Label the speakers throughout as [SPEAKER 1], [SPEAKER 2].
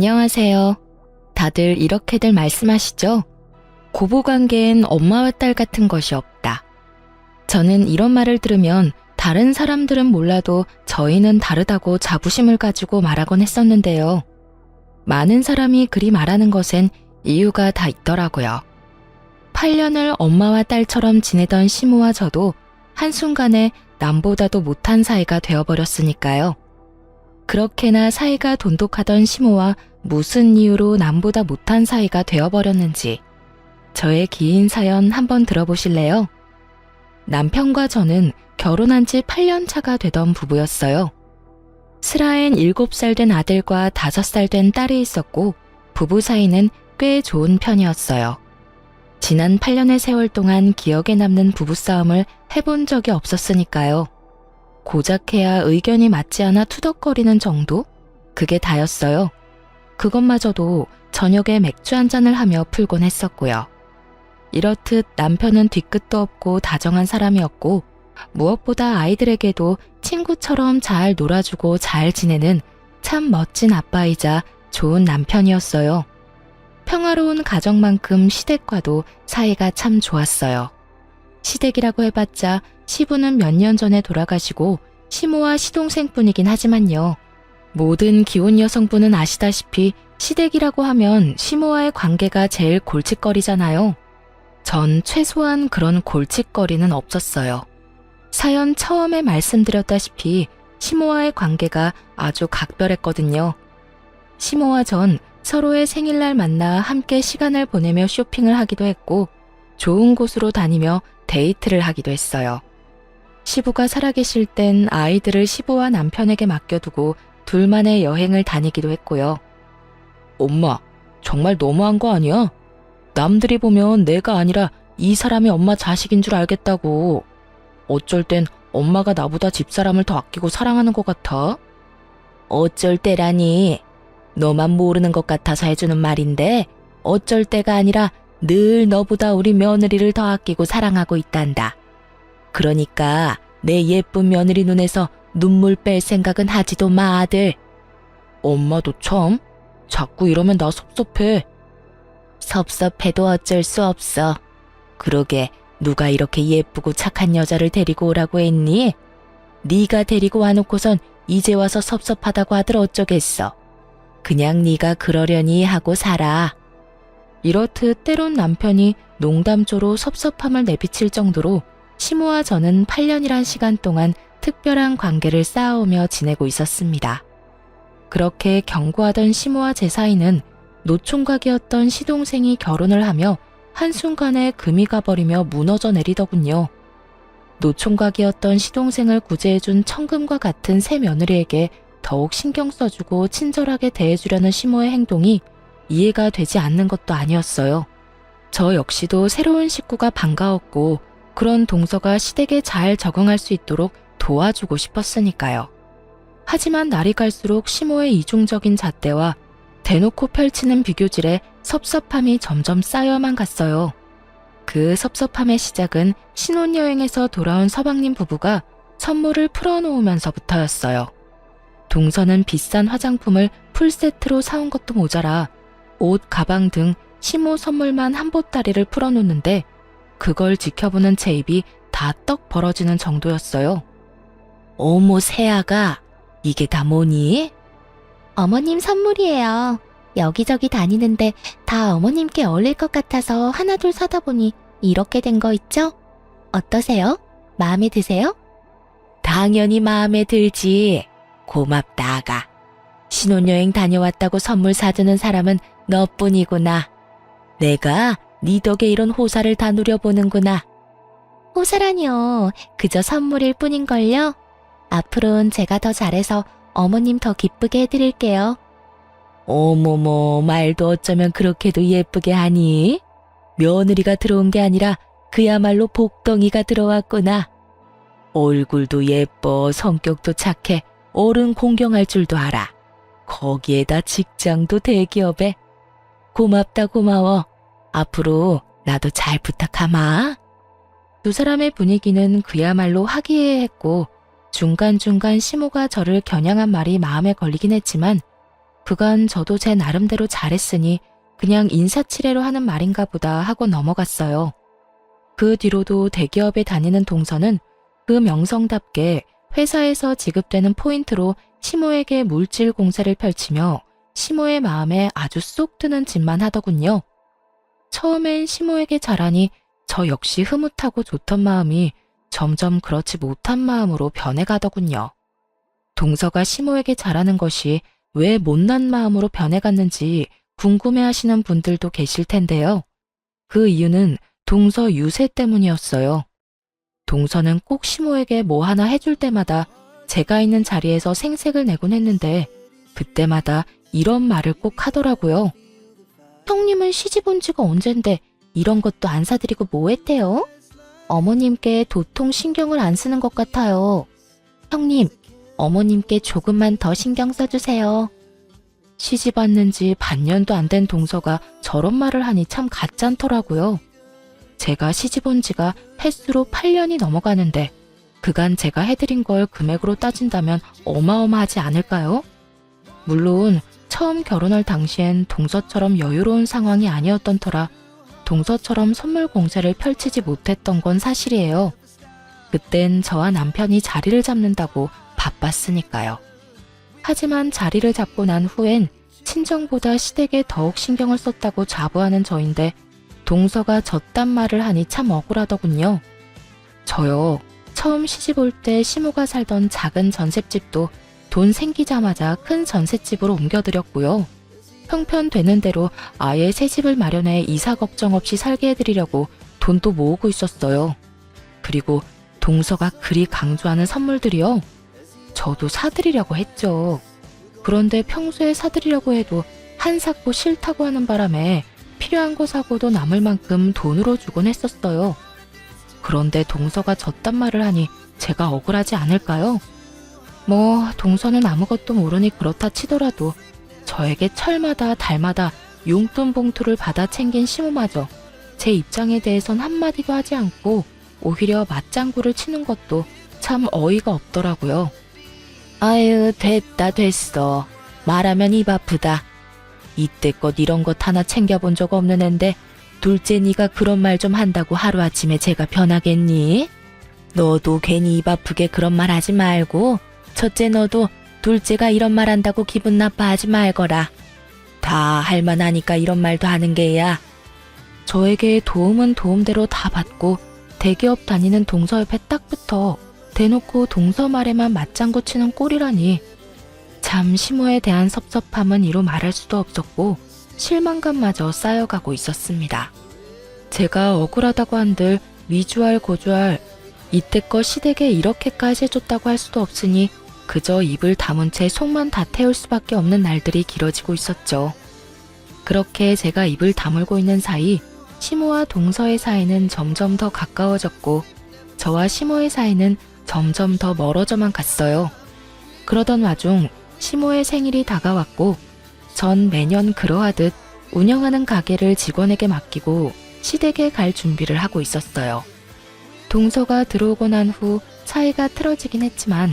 [SPEAKER 1] 안녕하세요. 다들 이렇게들 말씀하시죠? 고부관계엔 엄마와 딸 같은 것이 없다. 저는 이런 말을 들으면 다른 사람들은 몰라도 저희는 다르다고 자부심을 가지고 말하곤 했었는데요. 많은 사람이 그리 말하는 것엔 이유가 다 있더라고요. 8년을 엄마와 딸처럼 지내던 시모와 저도 한순간에 남보다도 못한 사이가 되어버렸으니까요. 그렇게나 사이가 돈독하던 시모와 무슨 이유로 남보다 못한 사이가 되어버렸는지 저의 긴 사연 한번 들어보실래요? 남편과 저는 결혼한 지 8년 차가 되던 부부였어요. 슬아엔 7살 된 아들과 5살 된 딸이 있었고 부부 사이는 꽤 좋은 편이었어요. 지난 8년의 세월 동안 기억에 남는 부부싸움을 해본 적이 없었으니까요. 고작해야 의견이 맞지 않아 투덕거리는 정도? 그게 다였어요. 그것마저도 저녁에 맥주 한잔을 하며 풀곤 했었고요. 이렇듯 남편은 뒤끝도 없고 다정한 사람이었고 무엇보다 아이들에게도 친구처럼 잘 놀아주고 잘 지내는 참 멋진 아빠이자 좋은 남편이었어요. 평화로운 가정만큼 시댁과도 사이가 참 좋았어요. 시댁이라고 해봤자 시부는 몇 년 전에 돌아가시고 시모와 시동생뿐이긴 하지만요. 모든 기혼 여성분은 아시다시피 시댁이라고 하면 시모와의 관계가 제일 골칫거리잖아요. 전 최소한 그런 골칫거리는 없었어요. 사연 처음에 말씀드렸다시피 시모와의 관계가 아주 각별했거든요. 시모와 전 서로의 생일날 만나 함께 시간을 보내며 쇼핑을 하기도 했고 좋은 곳으로 다니며 데이트를 하기도 했어요. 시부가 살아계실 땐 아이들을 시부와 남편에게 맡겨두고 둘만의 여행을 다니기도 했고요. 엄마, 정말 너무한 거 아니야? 남들이 보면 내가 아니라 이 사람이 엄마 자식인 줄 알겠다고. 어쩔 땐 엄마가 나보다 집사람을 더 아끼고 사랑하는 것 같아. 어쩔 때라니. 너만 모르는 것 같아서 해주는 말인데 어쩔 때가 아니라 늘 너보다 우리 며느리를 더 아끼고 사랑하고 있단다. 그러니까 내 예쁜 며느리 눈에서 눈물 뺄 생각은 하지도 마, 아들. 엄마도 참 자꾸 이러면 나 섭섭해. 섭섭해도 어쩔 수 없어. 그러게 누가 이렇게 예쁘고 착한 여자를 데리고 오라고 했니? 네가 데리고 와놓고선 이제 와서 섭섭하다고 하들 어쩌겠어. 그냥 네가 그러려니 하고 살아. 이렇듯 때론 남편이 농담조로 섭섭함을 내비칠 정도로 시모와 저는 8년이란 시간 동안 특별한 관계를 쌓아오며 지내고 있었습니다. 그렇게 견고하던 시모와 제 사이는 노총각이었던 시동생이 결혼을 하며 한순간에 금이 가버리며 무너져 내리더군요. 노총각이었던 시동생을 구제해준 청금과 같은 새 며느리에게 더욱 신경 써주고 친절하게 대해주려는 시모의 행동이 이해가 되지 않는 것도 아니었어요. 저 역시도 새로운 식구가 반가웠고 그런 동서가 시댁에 잘 적응할 수 있도록 도와주고 싶었으니까요. 하지만 날이 갈수록 시모의 이중적인 잣대와 대놓고 펼치는 비교질에 섭섭함이 점점 쌓여만 갔어요. 그 섭섭함의 시작은 신혼여행에서 돌아온 서방님 부부가 선물을 풀어놓으면서부터였어요. 동서는 비싼 화장품을 풀세트로 사온 것도 모자라 옷, 가방 등 시모 선물만 한 보따리를 풀어놓는데 그걸 지켜보는 제 입이 다 떡 벌어지는 정도였어요. 어머 새아가 이게 다 뭐니? 어머님 선물이에요. 여기저기 다니는데 다 어머님께 어울릴 것 같아서 하나둘 사다 보니 이렇게 된 거 있죠? 어떠세요? 마음에 드세요? 당연히 마음에 들지. 고맙다 아가. 신혼여행 다녀왔다고 선물 사주는 사람은 너뿐이구나. 내가 네 덕에 이런 호사를 다 누려보는구나. 호사라뇨. 그저 선물일 뿐인걸요. 앞으로는 제가 더 잘해서 어머님 더 기쁘게 해드릴게요. 어머머, 말도 어쩌면 그렇게도 예쁘게 하니? 며느리가 들어온 게 아니라 그야말로 복덩이가 들어왔구나. 얼굴도 예뻐, 성격도 착해, 어른 공경할 줄도 알아. 거기에다 직장도 대기업에. 고맙다 고마워. 앞으로 나도 잘 부탁하마. 두 사람의 분위기는 그야말로 화기애애했고 중간중간 시모가 저를 겨냥한 말이 마음에 걸리긴 했지만 그간 저도 제 나름대로 잘했으니 그냥 인사치레로 하는 말인가 보다 하고 넘어갔어요. 그 뒤로도 대기업에 다니는 동서는 그 명성답게 회사에서 지급되는 포인트로 시모에게 물질 공세를 펼치며 시모의 마음에 아주 쏙 드는 짓만 하더군요. 처음엔 시모에게 잘하니 저 역시 흐뭇하고 좋던 마음이 점점 그렇지 못한 마음으로 변해가더군요. 동서가 시모에게 잘하는 것이 왜 못난 마음으로 변해갔는지 궁금해하시는 분들도 계실 텐데요. 그 이유는 동서 유세 때문이었어요. 동서는 꼭 시모에게 뭐 하나 해줄 때마다 제가 있는 자리에서 생색을 내곤 했는데 그때마다 이런 말을 꼭 하더라고요. 형님은 시집 온 지가 언젠데 이런 것도 안 사드리고 뭐 했대요? 어머님께 도통 신경을 안 쓰는 것 같아요. 형님, 어머님께 조금만 더 신경 써주세요. 시집 왔는지 반년도 안 된 동서가 저런 말을 하니 참 가짠더라고요. 제가 시집 온 지가 횟수로 8년이 넘어가는데 그간 제가 해드린 걸 금액으로 따진다면 어마어마하지 않을까요? 물론 처음 결혼할 당시엔 동서처럼 여유로운 상황이 아니었던 터라 동서처럼 선물 공세를 펼치지 못했던 건 사실이에요. 그땐 저와 남편이 자리를 잡는다고 바빴으니까요. 하지만 자리를 잡고 난 후엔 친정보다 시댁에 더욱 신경을 썼다고 자부하는 저인데 동서가 저딴 말을 하니 참 억울하더군요. 저요, 처음 시집 올 때 시모가 살던 작은 전셋집도 돈 생기자마자 큰 전셋집으로 옮겨드렸고요. 형편되는 대로 아예 새 집을 마련해 이사 걱정 없이 살게 해드리려고 돈도 모으고 있었어요. 그리고 동서가 그리 강조하는 선물들이요. 저도 사드리려고 했죠. 그런데 평소에 사드리려고 해도 한 삭고 싫다고 하는 바람에 필요한 거 사고도 남을 만큼 돈으로 주곤 했었어요. 그런데 동서가 저딴 말을 하니 제가 억울하지 않을까요? 뭐 동서는 아무것도 모르니 그렇다 치더라도 저에게 철마다 달마다 용돈 봉투를 받아 챙긴 시모마저 제 입장에 대해선 한마디도 하지 않고 오히려 맞장구를 치는 것도 참 어이가 없더라고요. 아유, 됐어. 말하면 입 아프다. 이때껏 이런 것 하나 챙겨본 적 없는 앤데 둘째 네가 그런 말 좀 한다고 하루아침에 제가 변하겠니? 너도 괜히 입 아프게 그런 말 하지 말고 첫째 너도 둘째가 이런 말 한다고 기분 나빠하지 말거라. 다 할만하니까 이런 말도 하는 게야. 저에게 도움은 도움대로 다 받고 대기업 다니는 동서 옆에 딱 붙어 대놓고 동서 말에만 맞장구 치는 꼴이라니. 참 시모에 대한 섭섭함은 이루 말할 수도 없었고 실망감마저 쌓여가고 있었습니다. 제가 억울하다고 한들 위주할 고주할 이때껏 시댁에 이렇게까지 해줬다고 할 수도 없으니 그저 입을 다문 채 속만 다 태울 수밖에 없는 날들이 길어지고 있었죠. 그렇게 제가 입을 다물고 있는 사이 시모와 동서의 사이는 점점 더 가까워졌고 저와 시모의 사이는 점점 더 멀어져만 갔어요. 그러던 와중 시모의 생일이 다가왔고 전 매년 그러하듯 운영하는 가게를 직원에게 맡기고 시댁에 갈 준비를 하고 있었어요. 동서가 들어오고 난 후 사이가 틀어지긴 했지만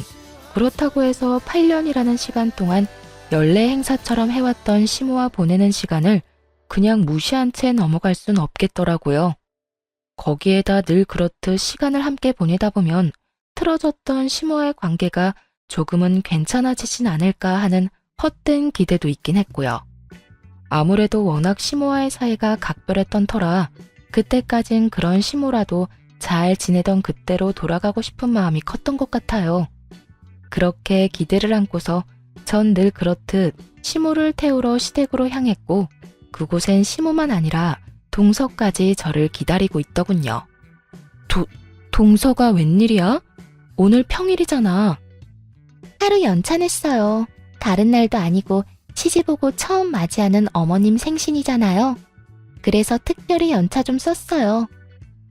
[SPEAKER 1] 그렇다고 해서 8년이라는 시간 동안 연례 행사처럼 해왔던 시모와 보내는 시간을 그냥 무시한 채 넘어갈 순 없겠더라고요. 거기에다 늘 그렇듯 시간을 함께 보내다 보면 틀어졌던 시모와의 관계가 조금은 괜찮아지진 않을까 하는 헛된 기대도 있긴 했고요. 아무래도 워낙 시모와의 사이가 각별했던 터라 그때까진 그런 시모라도 잘 지내던 그때로 돌아가고 싶은 마음이 컸던 것 같아요. 그렇게 기대를 안고서 전 늘 그렇듯 시모를 태우러 시댁으로 향했고 그곳엔 시모만 아니라 동서까지 저를 기다리고 있더군요. 동서가 웬일이야? 오늘 평일이잖아. 하루 연차냈어요. 다른 날도 아니고 시집오고 처음 맞이하는 어머님 생신이잖아요. 그래서 특별히 연차 좀 썼어요.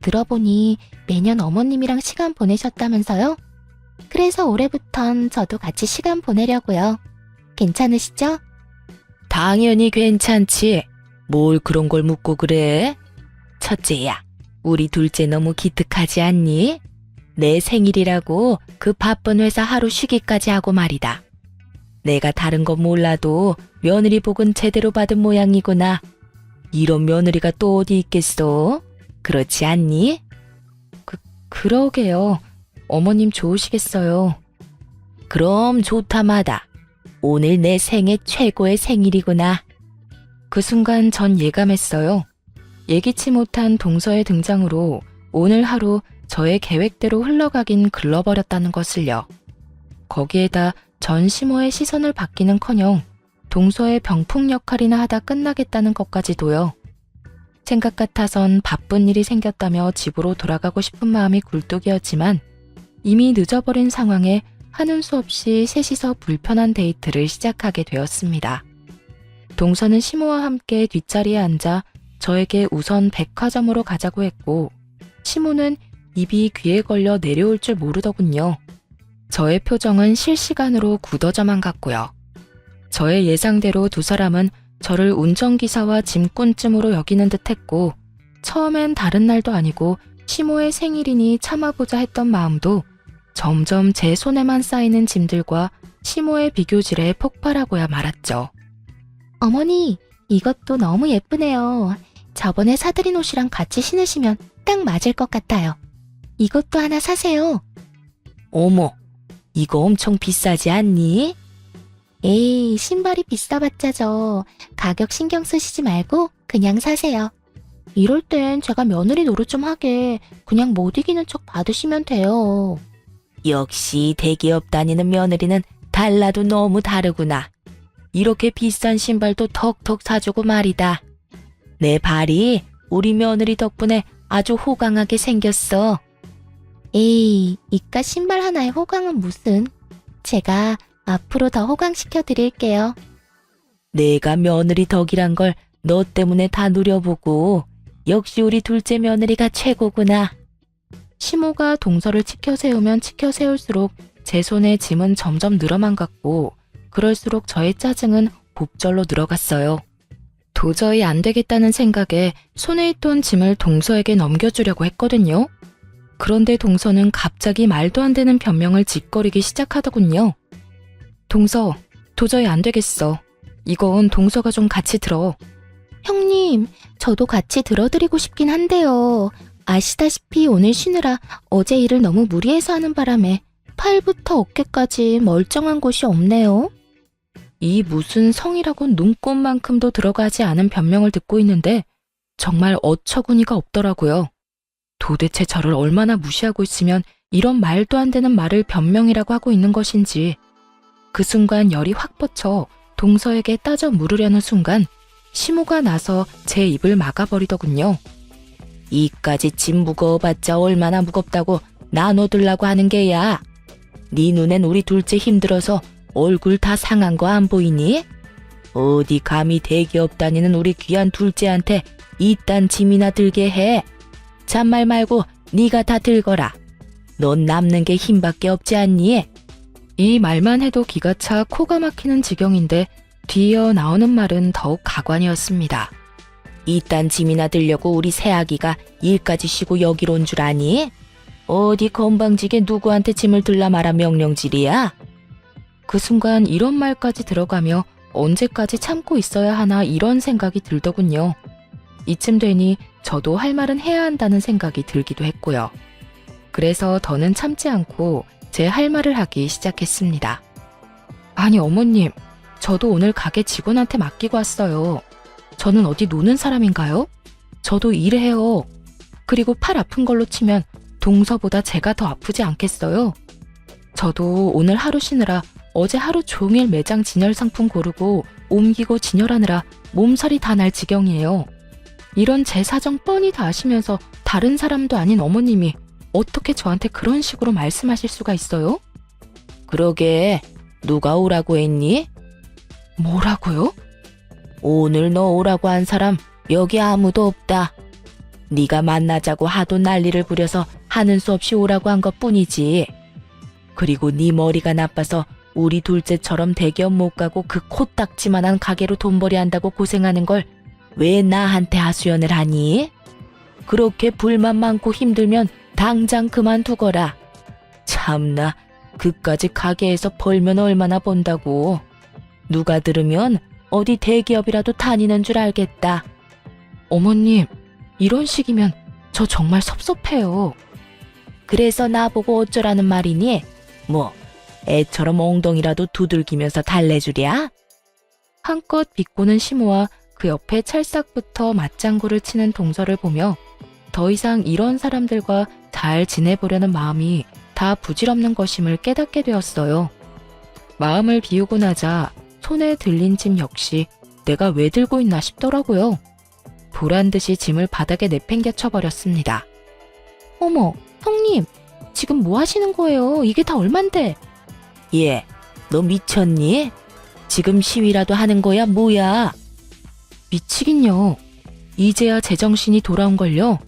[SPEAKER 1] 들어보니 매년 어머님이랑 시간 보내셨다면서요? 그래서 올해부턴 저도 같이 시간 보내려고요. 괜찮으시죠? 당연히 괜찮지. 뭘 그런 걸 묻고 그래? 첫째야, 우리 둘째 너무 기특하지 않니? 내 생일이라고 그 바쁜 회사 하루 쉬기까지 하고 말이다. 내가 다른 건 몰라도 며느리 복은 제대로 받은 모양이구나. 이런 며느리가 또 어디 있겠어? 그렇지 않니? 그러게요. 어머님 좋으시겠어요. 그럼 좋다마다. 오늘 내 생애 최고의 생일이구나. 그 순간 전 예감했어요. 예기치 못한 동서의 등장으로 오늘 하루 저의 계획대로 흘러가긴 글러버렸다는 것을요. 거기에다 전 시모의 시선을 받기는커녕 동서의 병풍 역할이나 하다 끝나겠다는 것까지도요. 생각 같아선 바쁜 일이 생겼다며 집으로 돌아가고 싶은 마음이 굴뚝이었지만 이미 늦어버린 상황에 하는 수 없이 셋이서 불편한 데이트를 시작하게 되었습니다. 동서는 시모와 함께 뒷자리에 앉아 저에게 우선 백화점으로 가자고 했고 시모는 입이 귀에 걸려 내려올 줄 모르더군요. 저의 표정은 실시간으로 굳어져만 갔고요. 저의 예상대로 두 사람은 저를 운전기사와 짐꾼쯤으로 여기는 듯 했고 처음엔 다른 날도 아니고 시모의 생일이니 참아보자 했던 마음도 점점 제 손에만 쌓이는 짐들과 시모의 비교질에 폭발하고야 말았죠. 어머니, 이것도 너무 예쁘네요. 저번에 사드린 옷이랑 같이 신으시면 딱 맞을 것 같아요. 이것도 하나 사세요. 어머, 이거 엄청 비싸지 않니? 에이, 신발이 비싸봤자죠. 가격 신경 쓰시지 말고 그냥 사세요. 이럴 땐 제가 며느리 노릇 좀 하게 그냥 못 이기는 척 받으시면 돼요. 역시 대기업 다니는 며느리는 달라도 너무 다르구나. 이렇게 비싼 신발도 턱턱 사주고 말이다. 내 발이 우리 며느리 덕분에 아주 호강하게 생겼어. 에이, 이깟 신발 하나에 호강은 무슨. 제가 앞으로 더 호강시켜 드릴게요. 내가 며느리 덕이란 걸 너 때문에 다 누려보고 역시 우리 둘째 며느리가 최고구나. 시모가 동서를 치켜 세우면 치켜 세울수록 제 손에 짐은 점점 늘어만 갔고 그럴수록 저의 짜증은 곱절로 늘어갔어요. 도저히 안 되겠다는 생각에 손에 있던 짐을 동서에게 넘겨주려고 했거든요. 그런데 동서는 갑자기 말도 안 되는 변명을 짓거리기 시작하더군요. 동서, 도저히 안 되겠어. 이건 동서가 좀 같이 들어. 형님, 저도 같이 들어드리고 싶긴 한데요. 아시다시피 오늘 쉬느라 어제 일을 너무 무리해서 하는 바람에 팔부터 어깨까지 멀쩡한 곳이 없네요. 이 무슨 성이라고 눈꼽만큼도 들어가지 않은 변명을 듣고 있는데 정말 어처구니가 없더라고요. 도대체 저를 얼마나 무시하고 있으면 이런 말도 안 되는 말을 변명이라고 하고 있는 것인지. 그 순간 열이 확 뻗쳐 동서에게 따져 물으려는 순간 시모가 나서 제 입을 막아버리더군요. 이까지 짐 무거워봤자 얼마나 무겁다고 나눠들라고 하는 게야. 네 눈엔 우리 둘째 힘들어서 얼굴 다 상한 거 안 보이니? 어디 감히 대기업 다니는 우리 귀한 둘째한테 이딴 짐이나 들게 해. 잔말 말고 네가 다 들거라. 넌 남는 게 힘밖에 없지 않니? 이 말만 해도 기가 차 코가 막히는 지경인데 뒤이어 나오는 말은 더욱 가관이었습니다. 이딴 짐이나 들려고 우리 새아기가 일까지 쉬고 여기로 온 줄 아니? 어디 건방지게 누구한테 짐을 들라 마라 명령질이야? 그 순간 이런 말까지 들어가며 언제까지 참고 있어야 하나 이런 생각이 들더군요. 이쯤 되니 저도 할 말은 해야 한다는 생각이 들기도 했고요. 그래서 더는 참지 않고 제 할 말을 하기 시작했습니다. 아니 어머님, 저도 오늘 가게 직원한테 맡기고 왔어요. 저는 어디 노는 사람인가요? 저도 일해요. 그리고 팔 아픈 걸로 치면 동서보다 제가 더 아프지 않겠어요? 저도 오늘 하루 쉬느라 어제 하루 종일 매장 진열 상품 고르고 옮기고 진열하느라 몸살이 다 날 지경이에요. 이런 제 사정 뻔히 다 아시면서 다른 사람도 아닌 어머님이 어떻게 저한테 그런 식으로 말씀하실 수가 있어요? 그러게, 누가 오라고 했니? 뭐라고요? 오늘 너 오라고 한 사람 여기 아무도 없다. 네가 만나자고 하도 난리를 부려서 하는 수 없이 오라고 한 것뿐이지. 그리고 네 머리가 나빠서 우리 둘째처럼 대기업 못 가고 그 코딱지만한 가게로 돈벌이 한다고 고생하는 걸 왜 나한테 하소연을 하니? 그렇게 불만 많고 힘들면 당장 그만두거라. 참나, 그까지 가게에서 벌면 얼마나 번다고. 누가 들으면 어디 대기업이라도 다니는 줄 알겠다. 어머님, 이런 식이면 저 정말 섭섭해요. 그래서 나보고 어쩌라는 말이니? 뭐, 애처럼 엉덩이라도 두들기면서 달래주랴? 한껏 비꼬는 시모와 그 옆에 찰싹부터 맞장구를 치는 동서를 보며 더 이상 이런 사람들과 잘 지내보려는 마음이 다 부질없는 것임을 깨닫게 되었어요. 마음을 비우고 나자 손에 들린 짐 역시 내가 왜 들고 있나 싶더라고요. 보란듯이 짐을 바닥에 내팽개 쳐버렸습니다. 어머, 형님, 지금 뭐 하시는 거예요? 이게 다 얼만데? 예, 너 미쳤니? 지금 시위라도 하는 거야, 뭐야? 미치긴요. 이제야 제정신이 돌아온걸요.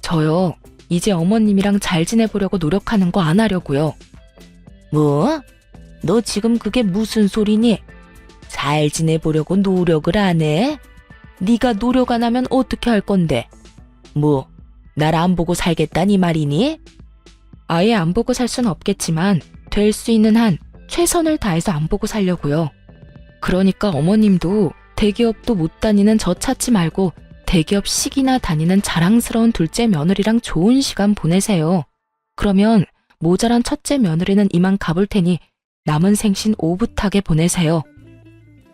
[SPEAKER 1] 저요, 이제 어머님이랑 잘 지내보려고 노력하는 거 안 하려고요. 뭐? 너 지금 그게 무슨 소리니? 잘 지내보려고 노력을 안 해? 네가 노력 안 하면 어떻게 할 건데? 뭐, 날 안 보고 살겠다니 말이니? 아예 안 보고 살 순 없겠지만 될 수 있는 한 최선을 다해서 안 보고 살려고요. 그러니까 어머님도 대기업도 못 다니는 저 찾지 말고 대기업식이나 다니는 자랑스러운 둘째 며느리랑 좋은 시간 보내세요. 그러면 모자란 첫째 며느리는 이만 가볼 테니 남은 생신 오붓하게 보내세요.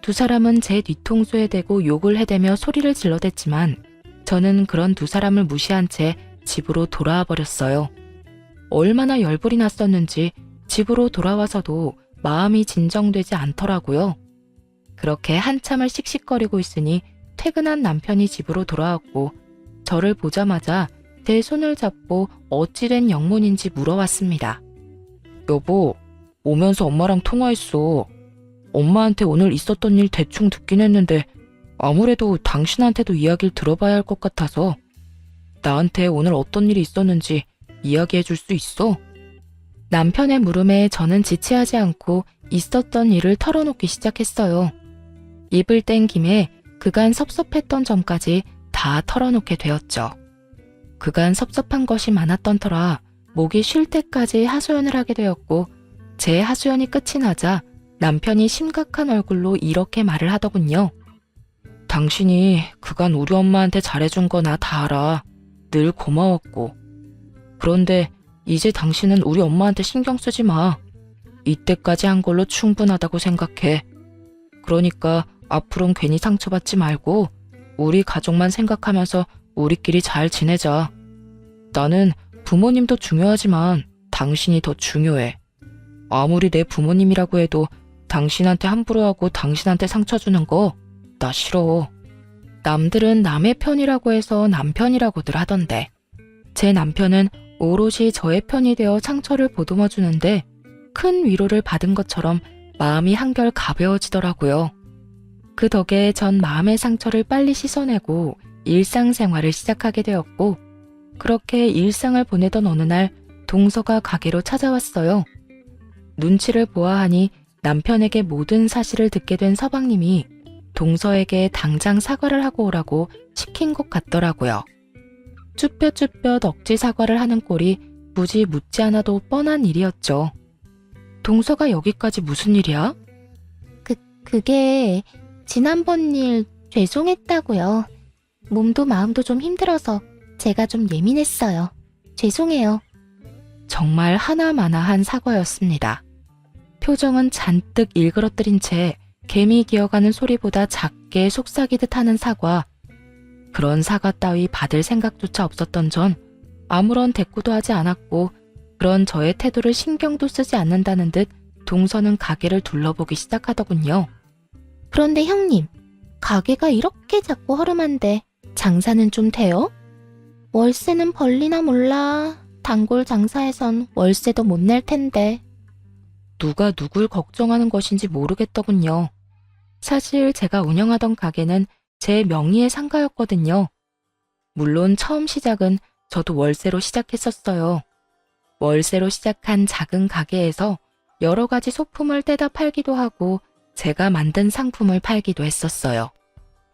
[SPEAKER 1] 두 사람은 제 뒤통수에 대고 욕을 해대며 소리를 질러댔지만 저는 그런 두 사람을 무시한 채 집으로 돌아와 버렸어요. 얼마나 열불이 났었는지 집으로 돌아와서도 마음이 진정되지 않더라고요. 그렇게 한참을 씩씩거리고 있으니 퇴근한 남편이 집으로 돌아왔고 저를 보자마자 제 손을 잡고 어찌된 영문인지 물어왔습니다. 여보, 오면서 엄마랑 통화했어. 엄마한테 오늘 있었던 일 대충 듣긴 했는데 아무래도 당신한테도 이야기를 들어봐야 할 것 같아서 나한테 오늘 어떤 일이 있었는지 이야기해 줄 수 있어? 남편의 물음에 저는 지체하지 않고 있었던 일을 털어놓기 시작했어요. 입을 뗀 김에 그간 섭섭했던 점까지 다 털어놓게 되었죠. 그간 섭섭한 것이 많았던 터라 목이 쉴 때까지 하소연을 하게 되었고 제 하소연이 끝이 나자 남편이 심각한 얼굴로 이렇게 말을 하더군요. 당신이 그간 우리 엄마한테 잘해준 거 나 다 알아. 늘 고마웠고. 그런데 이제 당신은 우리 엄마한테 신경 쓰지 마. 이때까지 한 걸로 충분하다고 생각해. 그러니까 앞으로는 괜히 상처받지 말고 우리 가족만 생각하면서 우리끼리 잘 지내자. 나는 부모님도 중요하지만 당신이 더 중요해. 아무리 내 부모님이라고 해도 당신한테 함부로 하고 당신한테 상처 주는 거 나 싫어. 남들은 남의 편이라고 해서 남편이라고들 하던데 제 남편은 오롯이 저의 편이 되어 상처를 보듬어 주는데 큰 위로를 받은 것처럼 마음이 한결 가벼워지더라고요. 그 덕에 전 마음의 상처를 빨리 씻어내고 일상생활을 시작하게 되었고 그렇게 일상을 보내던 어느 날 동서가 가게로 찾아왔어요. 눈치를 보아하니 남편에게 모든 사실을 듣게 된 서방님이 동서에게 당장 사과를 하고 오라고 시킨 것 같더라고요. 쭈뼛쭈뼛 억지 사과를 하는 꼴이 굳이 묻지 않아도 뻔한 일이었죠. 동서가 여기까지 무슨 일이야?
[SPEAKER 2] 그게 지난번 일 죄송했다고요. 몸도 마음도 좀 힘들어서 제가 좀 예민했어요. 죄송해요.
[SPEAKER 1] 정말 하나마나한 사과였습니다. 표정은 잔뜩 일그러뜨린 채 개미 기어가는 소리보다 작게 속삭이듯 하는 사과. 그런 사과 따위 받을 생각조차 없었던 전 아무런 대꾸도 하지 않았고 그런 저의 태도를 신경도 쓰지 않는다는 듯 동서는 가게를 둘러보기 시작하더군요.
[SPEAKER 2] 그런데 형님, 가게가 이렇게 작고 허름한데 장사는 좀 돼요? 월세는 벌리나 몰라. 단골 장사에선 월세도 못 낼 텐데.
[SPEAKER 1] 누가 누굴 걱정하는 것인지 모르겠더군요. 사실 제가 운영하던 가게는 제 명의의 상가였거든요. 물론 처음 시작은 저도 월세로 시작했었어요. 월세로 시작한 작은 가게에서 여러 가지 소품을 떼다 팔기도 하고 제가 만든 상품을 팔기도 했었어요.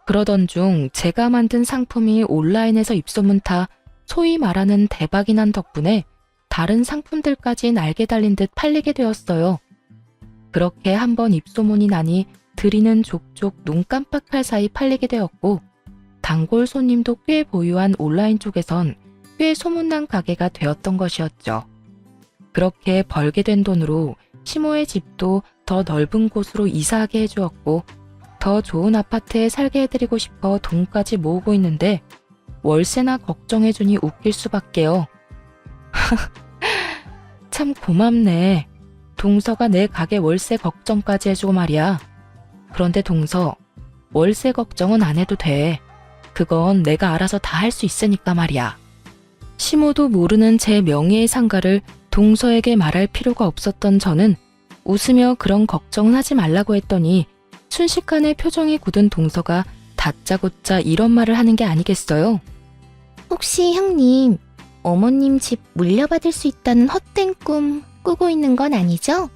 [SPEAKER 1] 그러던 중 제가 만든 상품이 온라인에서 입소문 타 소위 말하는 대박이 난 덕분에 다른 상품들까지 날개 달린 듯 팔리게 되었어요. 그렇게 한번 입소문이 나니 들이는 족족 눈 깜빡할 사이 팔리게 되었고 단골 손님도 꽤 보유한 온라인 쪽에선 꽤 소문난 가게가 되었던 것이었죠. 그렇게 벌게 된 돈으로 시모의 집도 더 넓은 곳으로 이사하게 해주었고 더 좋은 아파트에 살게 해드리고 싶어 돈까지 모으고 있는데 월세나 걱정해주니 웃길 수밖에요. 참 고맙네. 동서가 내 가게 월세 걱정까지 해주고 말이야. 그런데 동서, 월세 걱정은 안 해도 돼. 그건 내가 알아서 다 할 수 있으니까 말이야. 시모도 모르는 제 명예의 상가를 동서에게 말할 필요가 없었던 저는 웃으며 그런 걱정은 하지 말라고 했더니 순식간에 표정이 굳은 동서가 다짜고짜 이런 말을 하는 게 아니겠어요?
[SPEAKER 2] 혹시 형님, 어머님 집 물려받을 수 있다는 헛된 꿈 꾸고 있는 건 아니죠?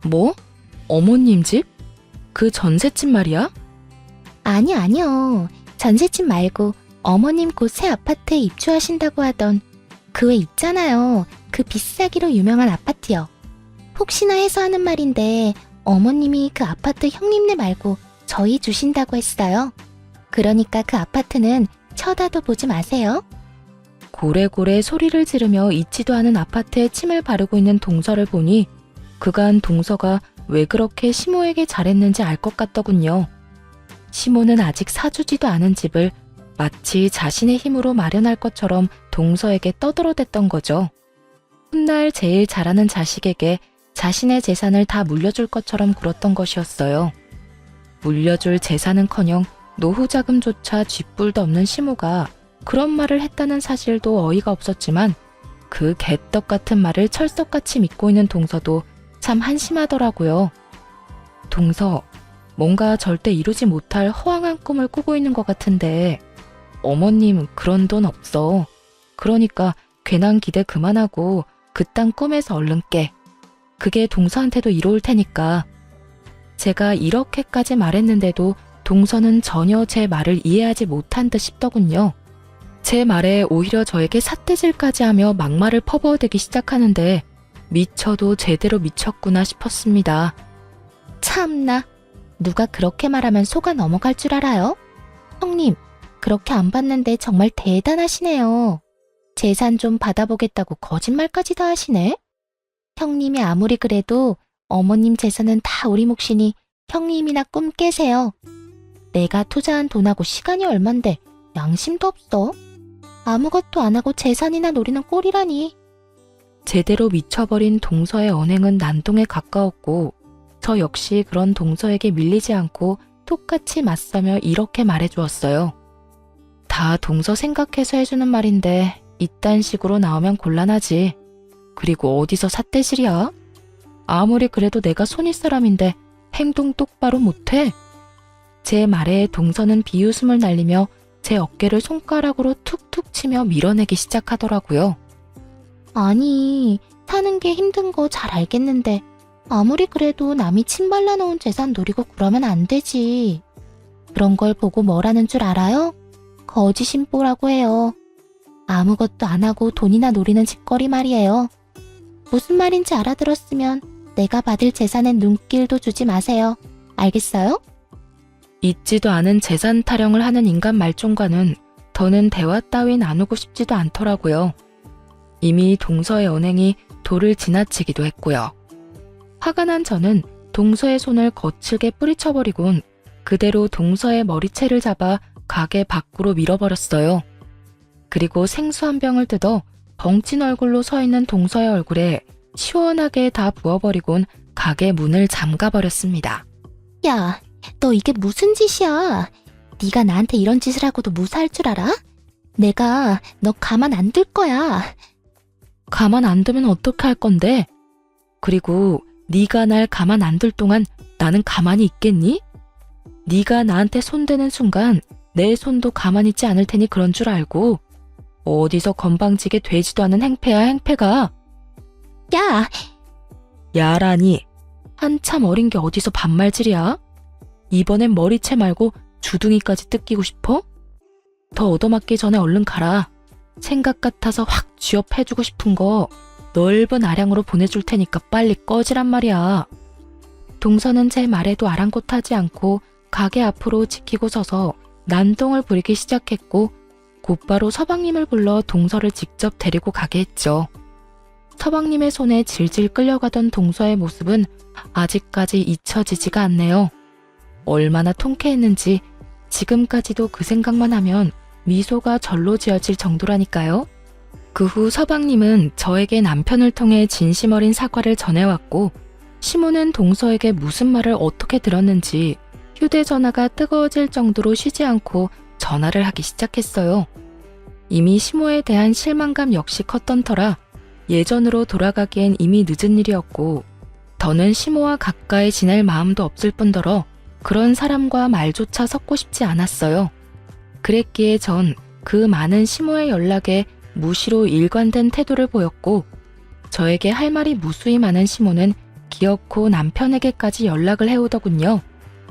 [SPEAKER 1] 뭐? 어머님 집? 그 전셋집 말이야?
[SPEAKER 2] 아니요. 전셋집 말고 어머님 곧 새 아파트에 입주하신다고 하던 그 왜 있잖아요. 그 비싸기로 유명한 아파트요. 혹시나 해서 하는 말인데 어머님이 그 아파트 형님네 말고 저희 주신다고 했어요. 그러니까 그 아파트는 쳐다도 보지 마세요.
[SPEAKER 1] 고래고래 소리를 지르며 있지도 않은 아파트에 침을 바르고 있는 동서를 보니 그간 동서가 왜 그렇게 시모에게 잘했는지 알 것 같더군요. 시모는 아직 사주지도 않은 집을 마치 자신의 힘으로 마련할 것처럼 동서에게 떠들어댔던 거죠. 훗날 제일 잘하는 자식에게 자신의 재산을 다 물려줄 것처럼 굴었던 것이었어요. 물려줄 재산은커녕 노후 자금조차 쥐뿔도 없는 시모가 그런 말을 했다는 사실도 어이가 없었지만 그 개떡 같은 말을 철석같이 믿고 있는 동서도 참 한심하더라고요. 동서, 뭔가 절대 이루지 못할 허황한 꿈을 꾸고 있는 것 같은데 어머님 그런 돈 없어. 그러니까 괜한 기대 그만하고 그딴 꿈에서 얼른 깨. 그게 동서한테도 이로울 테니까. 제가 이렇게까지 말했는데도 동서는 전혀 제 말을 이해하지 못한 듯 싶더군요. 제 말에 오히려 저에게 삿대질까지 하며 막말을 퍼부어대기 시작하는데 미쳐도 제대로 미쳤구나 싶었습니다.
[SPEAKER 2] 참나, 누가 그렇게 말하면 속아 넘어갈 줄 알아요? 형님, 그렇게 안 받는데 정말 대단하시네요. 재산 좀 받아보겠다고 거짓말까지 다 하시네? 형님이 아무리 그래도 어머님 재산은 다 우리 몫이니 형님이나 꿈 깨세요. 내가 투자한 돈하고 시간이 얼만데 양심도 없어. 아무것도 안 하고 재산이나 노리는 꼴이라니.
[SPEAKER 1] 제대로 미쳐버린 동서의 언행은 난동에 가까웠고 저 역시 그런 동서에게 밀리지 않고 똑같이 맞서며 이렇게 말해주었어요. 다 동서 생각해서 해주는 말인데 이딴 식으로 나오면 곤란하지. 그리고 어디서 삿대질이야? 아무리 그래도 내가 손윗 사람인데 행동 똑바로 못해? 제 말에 동서는 비웃음을 날리며 제 어깨를 손가락으로 툭툭 치며 밀어내기 시작하더라고요.
[SPEAKER 2] 아니, 사는 게 힘든 거 잘 알겠는데 아무리 그래도 남이 침 발라놓은 재산 노리고 그러면 안 되지. 그런 걸 보고 뭐라는 줄 알아요? 거지심보라고 해요. 아무것도 안 하고 돈이나 노리는 짓거리 말이에요. 무슨 말인지 알아들었으면 내가 받을 재산엔 눈길도 주지 마세요. 알겠어요?
[SPEAKER 1] 있지도 않은 재산 타령을 하는 인간 말종과는 더는 대화 따위 나누고 싶지도 않더라고요. 이미 동서의 언행이 도를 지나치기도 했고요. 화가 난 저는 동서의 손을 거칠게 뿌리쳐버리곤 그대로 동서의 머리채를 잡아 가게 밖으로 밀어버렸어요. 그리고 생수 한 병을 뜯어 벙찐 얼굴로 서 있는 동서의 얼굴에 시원하게 다 부어버리곤 가게 문을 잠가버렸습니다.
[SPEAKER 2] 야, 너 이게 무슨 짓이야? 네가 나한테 이런 짓을 하고도 무사할 줄 알아? 내가 너 가만 안 둘 거야.
[SPEAKER 1] 가만 안 두면 어떻게 할 건데? 그리고 네가 날 가만 안 둘 동안 나는 가만히 있겠니? 네가 나한테 손대는 순간 내 손도 가만히 있지 않을 테니 그런 줄 알고. 어디서 건방지게 되지도 않은 행패야 행패가.
[SPEAKER 2] 야!
[SPEAKER 1] 야라니. 한참 어린 게 어디서 반말질이야? 이번엔 머리채 말고 주둥이까지 뜯기고 싶어? 더 얻어맞기 전에 얼른 가라. 생각 같아서 확 쥐업해주고 싶은 거 넓은 아량으로 보내줄 테니까 빨리 꺼지란 말이야. 동서는 제 말에도 아랑곳하지 않고 가게 앞으로 지키고 서서 난동을 부리기 시작했고 곧바로 서방님을 불러 동서를 직접 데리고 가게 했죠. 서방님의 손에 질질 끌려가던 동서의 모습은 아직까지 잊혀지지가 않네요. 얼마나 통쾌했는지 지금까지도 그 생각만 하면 미소가 절로 지어질 정도라니까요. 그 후 서방님은 저에게 남편을 통해 진심 어린 사과를 전해왔고 시모는 동서에게 무슨 말을 어떻게 들었는지 휴대전화가 뜨거워질 정도로 쉬지 않고 전화를 하기 시작했어요. 이미 시모에 대한 실망감 역시 컸던 터라 예전으로 돌아가기엔 이미 늦은 일이었고 더는 시모와 가까이 지낼 마음도 없을 뿐더러 그런 사람과 말조차 섞고 싶지 않았어요. 그랬기에 전 그 많은 시모의 연락에 무시로 일관된 태도를 보였고 저에게 할 말이 무수히 많은 시모는 기어코 남편에게까지 연락을 해오더군요.